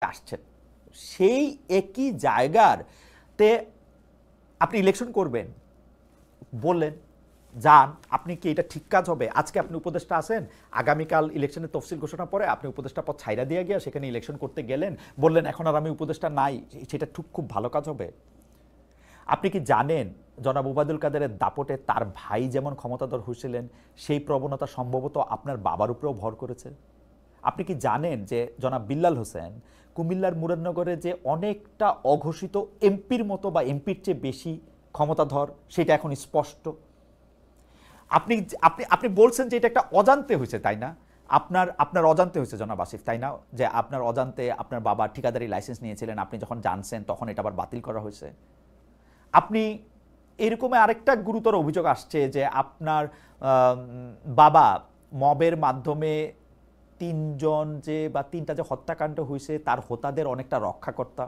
আসছেন সেই একই জায়গার তে আপনি ইলেকশন করবেন বললেন যান, আপনি কি এটা ঠিক কাজ হবে? আজকে আপনি উপদেষ্টা আছেন, আগামীকাল ইলেকশনের তফসিল ঘোষণা পরে আপনি উপদেষ্টা পদ ছাইরা দিয়ে গিয়া সেখানে ইলেকশন করতে গেলেন, বললেন এখন আর আমি উপদেষ্টা নাই, সেটা খুব ভালো কাজ হবে? আপনি কি জানেন জনাব ওবায়দুল কাদেরের দাপটে তার ভাই যেমন ক্ষমতাধর হয়েছিলেন, সেই প্রবণতা সম্ভবত আপনার বাবার উপরেও ভর করেছে? আপনি কি জানেন যে জনাব বিল্লাল হোসেন কুমিল্লার মুরাদনগরে যে অনেকটা অঘোষিত এমপির মতো বা এমপির চেয়ে বেশি ক্ষমতাধর, সেটা এখন স্পষ্ট? আপনি আপনি আপনি বলছেন যে এটা একটা অজান্তে হয়েছে, তাই না? আপনার আপনার অজান্তে হয়েছে জনাব আসিফ, তাই না? যে আপনার অজান্তে আপনার বাবা ঠিকাদারি লাইসেন্স নিয়েছিলেন, আপনি যখন জানছেন তখন এটা আবার বাতিল করা হয়েছে। আপনি এরকম আরেকটা গুরুতর অভিযোগ আসছে যে আপনার বাবা মবের মাধ্যমে তিনজন যে বা তিনটা যে হত্যাকাণ্ড হয়েছে তার হোতাদের অনেকটা রক্ষাকর্তা।